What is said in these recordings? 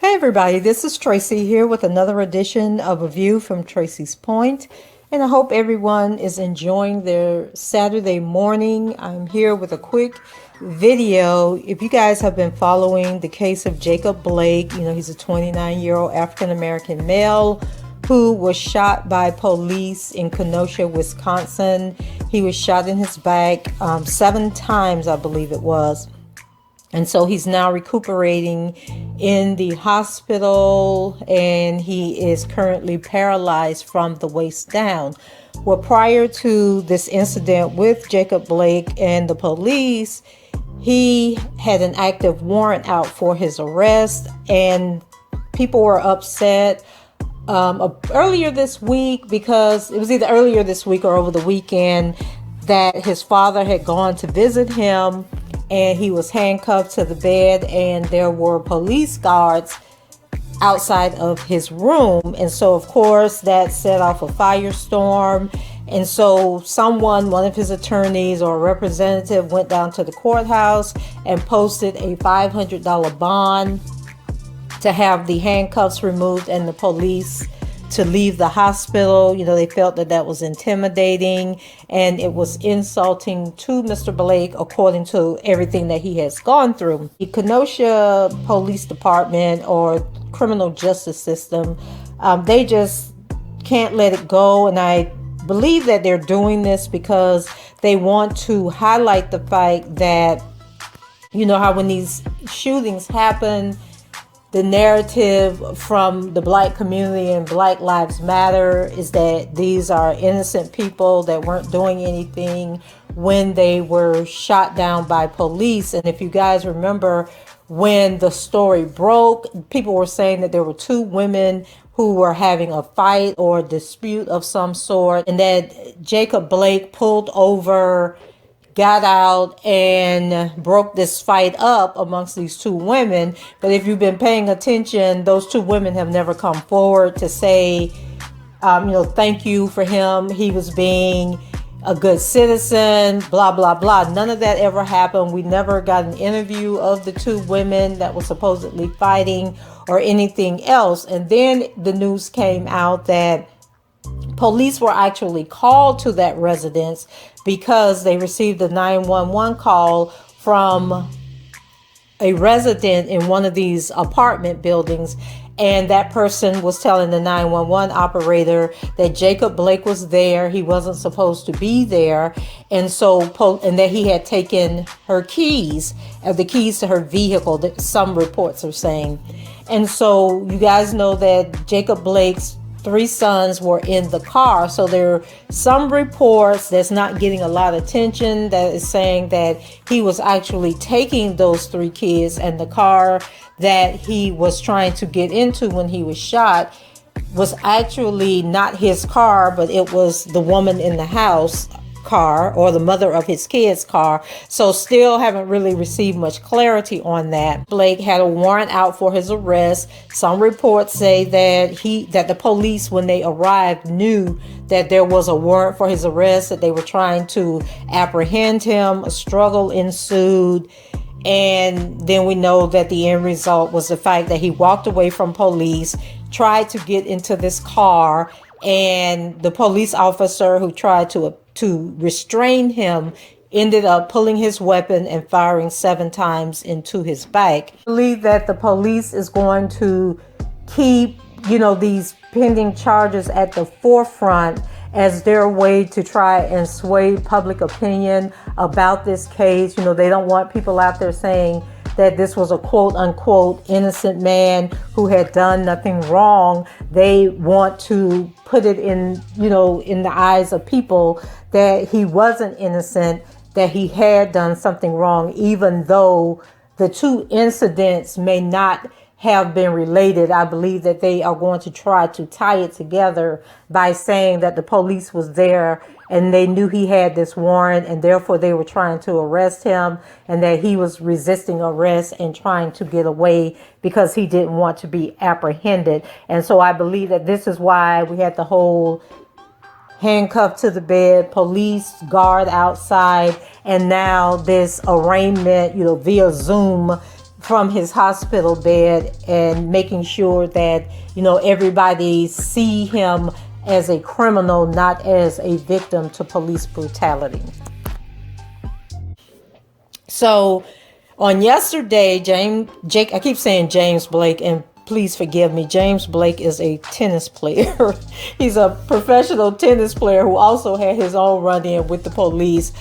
Hey everybody, this is Tracy here with another edition of A View from Tracy's Point, and I hope everyone is enjoying their Saturday morning. I'm here with a quick video. If you guys have been following the case of Jacob Blake, he's a 29-year-old African-American male who was shot by police in Kenosha, Wisconsin. He was shot in his back 7 times, I believe it was. And so he's now recuperating in the hospital, and he is currently paralyzed from the waist down. Well, prior to this incident with Jacob Blake and the police, he had an active warrant out for his arrest, and people were upset earlier this week, because it was either earlier this week or over the weekend that his father had gone to visit him, and he was handcuffed to the bed, and there were police guards outside of his room. And so, of course, that set off a firestorm. And so one of his attorneys or a representative went down to the courthouse and posted a $500 bond to have the handcuffs removed and the police to leave the hospital. They felt that was intimidating and it was insulting to Mr. Blake, according to everything that he has gone through. The Kenosha Police Department, or criminal justice system, they just can't let it go. And I believe that they're doing this because they want to highlight the fact that, how when these shootings happen, the narrative from the Black community and Black Lives Matter is that these are innocent people that weren't doing anything when they were shot down by police. And if you guys remember, when the story broke, people were saying that there were 2 women who were having a fight or a dispute of some sort, and that Jacob Blake pulled over, got out, and broke this fight up amongst these 2 women. But if you've been paying attention, those 2 women have never come forward to say, thank you for him. He was being a good citizen, blah, blah, blah. None of that ever happened. We never got an interview of the 2 women that were supposedly fighting or anything else. And then the news came out that police were actually called to that residence because they received a 911 call from a resident in one of these apartment buildings. And that person was telling the 911 operator that Jacob Blake was there. He wasn't supposed to be there. And so, and that he had taken her keys, the keys to her vehicle, that some reports are saying. And so you guys know that Jacob Blake's 3 sons were in the car. So there are some reports that's not getting a lot of attention that is saying that he was actually taking those 3 kids, and the car that he was trying to get into when he was shot was actually not his car, but it was the woman in the house car, or the mother of his kids' car. So still haven't really received much clarity on that. Blake had a warrant out for his arrest. Some reports say that the police, when they arrived, knew that there was a warrant for his arrest, that they were trying to apprehend him. A struggle ensued. And then we know that the end result was the fact that he walked away from police, tried to get into this car, and the police officer who tried to restrain him ended up pulling his weapon and firing 7 times into his back. I believe that the police is going to keep, these pending charges at the forefront as their way to try and sway public opinion about this case. They don't want people out there saying that this was a quote unquote innocent man who had done nothing wrong. They want to put it in the eyes of people that he wasn't innocent, that he had done something wrong, even though the 2 incidents may not have been related. I believe that they are going to try to tie it together by saying that the police was there and they knew he had this warrant, and therefore they were trying to arrest him, and that he was resisting arrest and trying to get away because he didn't want to be apprehended. And so I believe that this is why we had the whole handcuffed to the bed, police guard outside, and now this arraignment, via Zoom from his hospital bed, and making sure that, everybody see him as a criminal, not as a victim to police brutality. So on yesterday, I keep saying James Blake, and please forgive me. James Blake is a tennis player. He's a professional tennis player who also had his own run-in with the police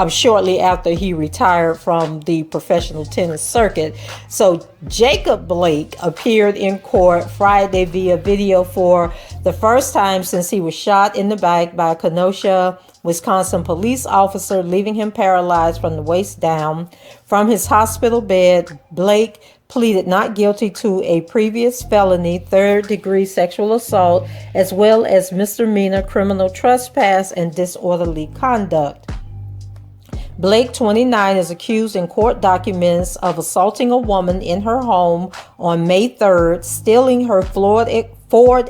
shortly after he retired from the professional tennis circuit. So Jacob Blake appeared in court Friday via video for the first time since he was shot in the back by a Kenosha, Wisconsin police officer, leaving him paralyzed from the waist down. From his hospital bed, Blake pleaded not guilty to a previous felony, third-degree sexual assault, as well as misdemeanor criminal trespass and disorderly conduct. Blake, 29, is accused in court documents of assaulting a woman in her home on May 3rd, stealing her Ford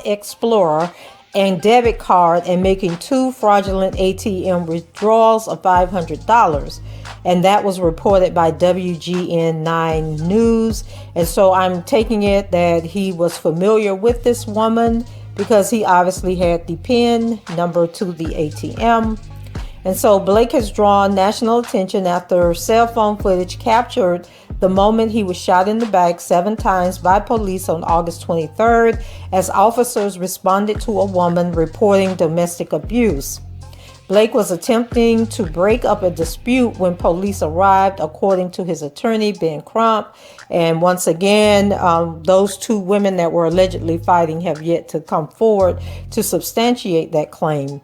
Explorer and debit card, and making 2 fraudulent ATM withdrawals of $500. And that was reported by WGN9 News. And so I'm taking it that he was familiar with this woman because he obviously had the PIN number to the ATM. And so Blake has drawn national attention after cell phone footage captured the moment he was shot in the back 7 times by police on August 23rd, as officers responded to a woman reporting domestic abuse. Blake was attempting to break up a dispute when police arrived, according to his attorney, Ben Crump. And once again, those 2 women that were allegedly fighting have yet to come forward to substantiate that claim.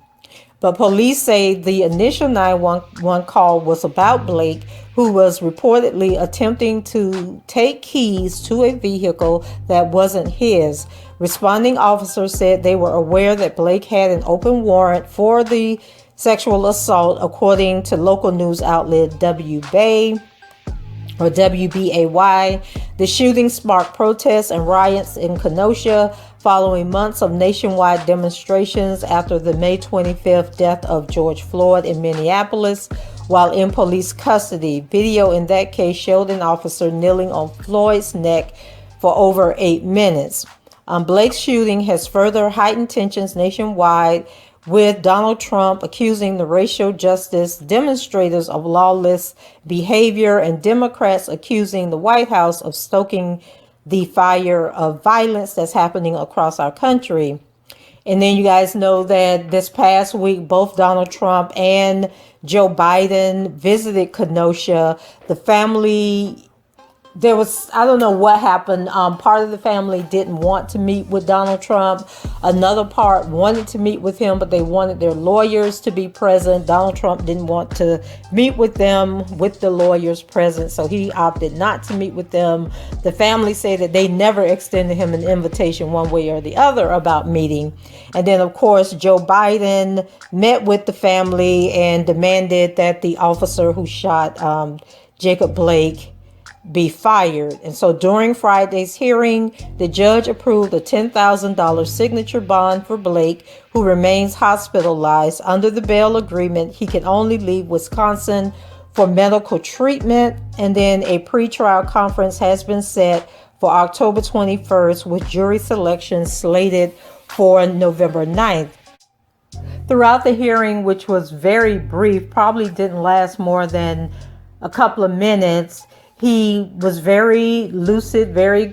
But police say the initial 911 call was about Blake, who was reportedly attempting to take keys to a vehicle that wasn't his. Responding officers said they were aware that Blake had an open warrant for the sexual assault, according to local news outlet WBAY. The shooting sparked protests and riots in Kenosha following months of nationwide demonstrations after the May 25th death of George Floyd in Minneapolis while in police custody. Video in that case showed an officer kneeling on Floyd's neck for over 8 minutes. Blake's shooting has further heightened tensions nationwide, with Donald Trump accusing the racial justice demonstrators of lawless behavior and Democrats accusing the White House of stoking the fire of violence that's happening across our country. And then you guys know that this past week, both Donald Trump and Joe Biden visited Kenosha. The family, I don't know what happened. Part of the family didn't want to meet with Donald Trump. Another part wanted to meet with him, but they wanted their lawyers to be present. Donald Trump didn't want to meet with them with the lawyers present, so he opted not to meet with them. The family say that they never extended him an invitation one way or the other about meeting. And then, of course, Joe Biden met with the family and demanded that the officer who shot Jacob Blake be fired. And so during Friday's hearing, the judge approved a $10,000 signature bond for Blake, who remains hospitalized. Under the bail agreement, he can only leave Wisconsin for medical treatment. And then a pretrial conference has been set for October 21st, with jury selection slated for November 9th. Throughout the hearing, which was very brief, probably didn't last more than a couple of minutes, he was very lucid, very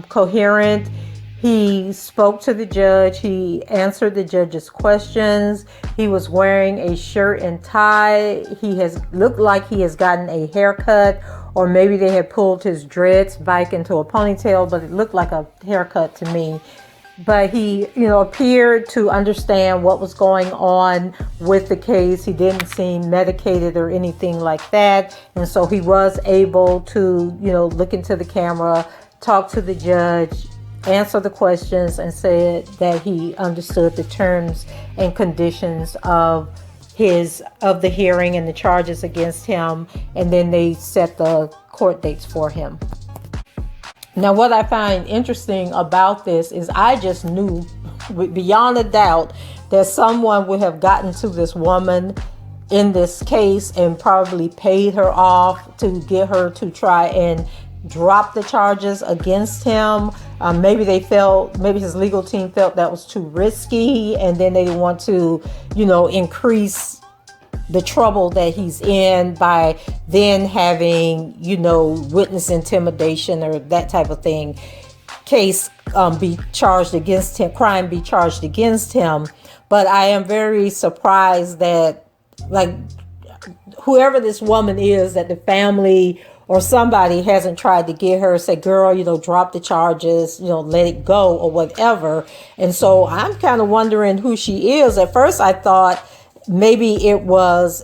coherent. He spoke to the judge. He answered the judge's questions. He was wearing a shirt and tie. He has looked like he has gotten a haircut, or maybe they had pulled his dreads back into a ponytail, but it looked like a haircut to me. But he, appeared to understand what was going on with the case. He didn't seem medicated or anything like that. And so he was able to, look into the camera, talked to the judge, answered the questions, and said that he understood the terms and conditions of the hearing and the charges against him, and then they set the court dates for him. Now, what I find interesting about this is I just knew beyond a doubt that someone would have gotten to this woman in this case and probably paid her off to get her to try and drop the charges against him. Maybe his legal team felt that was too risky, and then they didn't want to, increase the trouble that he's in by then having, witness intimidation or that type of thing, case be charged against him, crime be charged against him. But I am very surprised that, like, whoever this woman is, that the family or somebody hasn't tried to get her, say, girl, drop the charges, let it go or whatever. And so I'm kind of wondering who she is. At first I thought maybe it was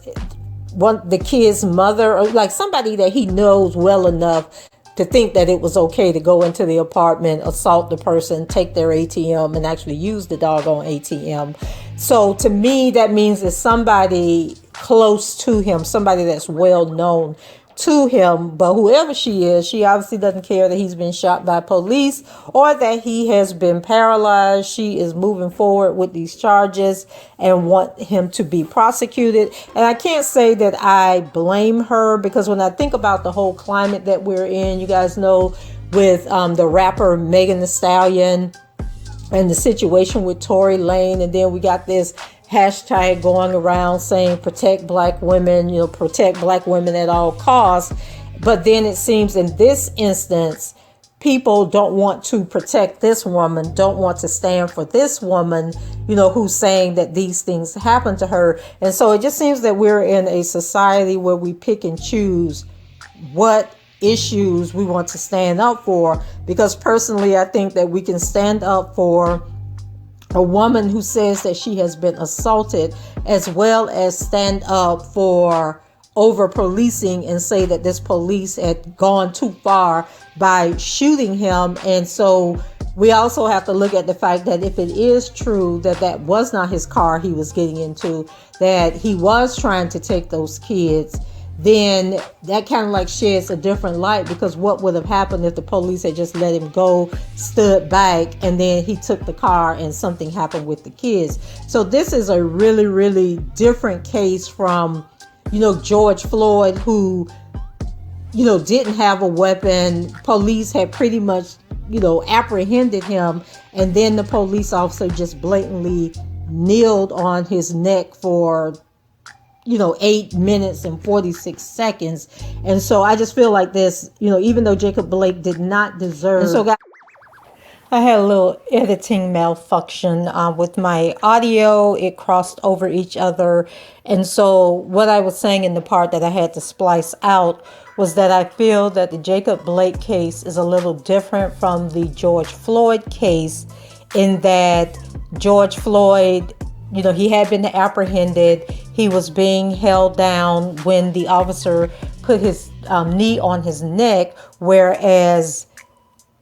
the kid's mother, or like somebody that he knows well enough to think that it was okay to go into the apartment, assault the person, take their ATM, and actually use the doggone ATM. So to me, that means it's somebody close to him, somebody that's well known to him. But whoever she is, she obviously doesn't care that he's been shot by police or that he has been paralyzed. She is moving forward with these charges and want him to be prosecuted. And I can't say that I blame her, because when I think about the whole climate that we're in, you guys know, with the rapper Megan Thee Stallion and the situation with Tory Lanez, and then we got this hashtag going around saying protect black women, protect black women at all costs. But then it seems in this instance, people don't want to protect this woman, don't want to stand for this woman, who's saying that these things happen to her. And so it just seems that we're in a society where we pick and choose what issues we want to stand up for. Because personally, I think that we can stand up for a woman who says that she has been assaulted, as well as stand up for over policing and say that this police had gone too far by shooting him. And so we also have to look at the fact that if it is true that that was not his car he was getting into, that he was trying to take those kids, then that kind of like sheds a different light, because what would have happened if the police had just let him go, stood back, and then he took the car and something happened with the kids. So this is a really, really different case from, George Floyd, who, didn't have a weapon. Police had pretty much, apprehended him, and then the police officer just blatantly kneeled on his neck for 8 minutes and 46 seconds. And so I just feel like this, even though Jacob Blake did not deserve. And so I had a little editing malfunction with my audio. It crossed over each other. And so what I was saying in the part that I had to splice out was that I feel that the Jacob Blake case is a little different from the George Floyd case, in that George Floyd, he had been apprehended. He was being held down when the officer put his knee on his neck, whereas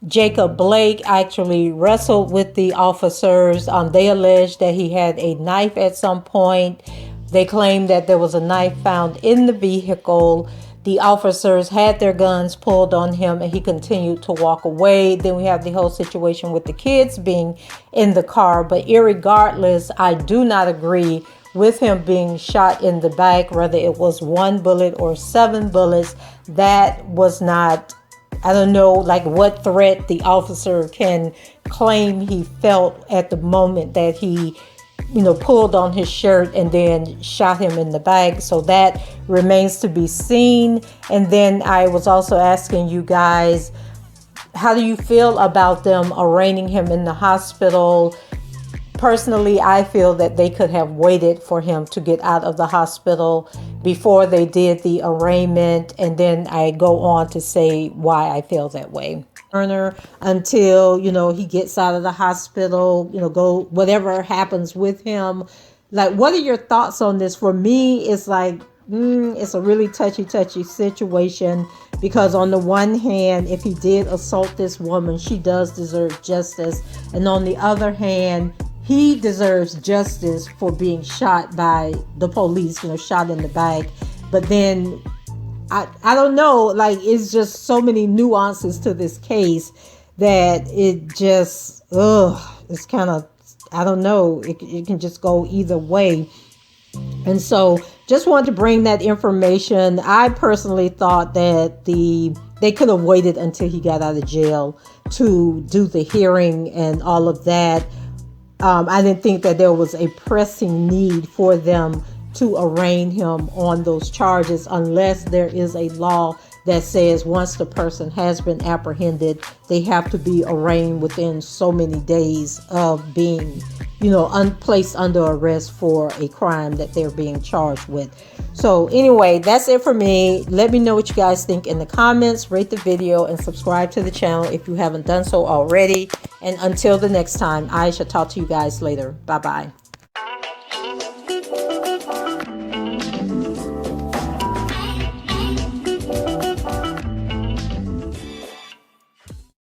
Jacob Blake actually wrestled with the officers. They alleged that he had a knife at some point. They claimed that there was a knife found in the vehicle. The officers had their guns pulled on him and he continued to walk away. Then we have the whole situation with the kids being in the car. But irregardless, I do not agree with him being shot in the back, whether it was 1 bullet or 7 bullets. That was not, I don't know, like what threat the officer can claim he felt at the moment that he, pulled on his shirt and then shot him in the back. So that remains to be seen. And then I was also asking you guys, how do you feel about them arraigning him in the hospital? Personally, I feel that they could have waited for him to get out of the hospital before they did the arraignment. And then I go on to say why I feel that way. Until, he gets out of the hospital, go whatever happens with him. Like, what are your thoughts on this? For me, it's like, it's a really touchy situation, because on the one hand, if he did assault this woman, she does deserve justice. And on the other hand, he deserves justice for being shot by the police, shot in the back. But then I don't know, like, it's just so many nuances to this case that it just, it's kind of, I don't know, it can just go either way. And so just wanted to bring that information. I personally thought that they could have waited until he got out of jail to do the hearing and all of that. I didn't think that there was a pressing need for them to arraign him on those charges, unless there is a law that says once the person has been apprehended, they have to be arraigned within so many days of being, placed under arrest for a crime that they're being charged with. So anyway, that's it for me. Let me know what you guys think in the comments. Rate the video and subscribe to the channel if you haven't done so already. And until the next time, I shall talk to you guys later. Bye-bye.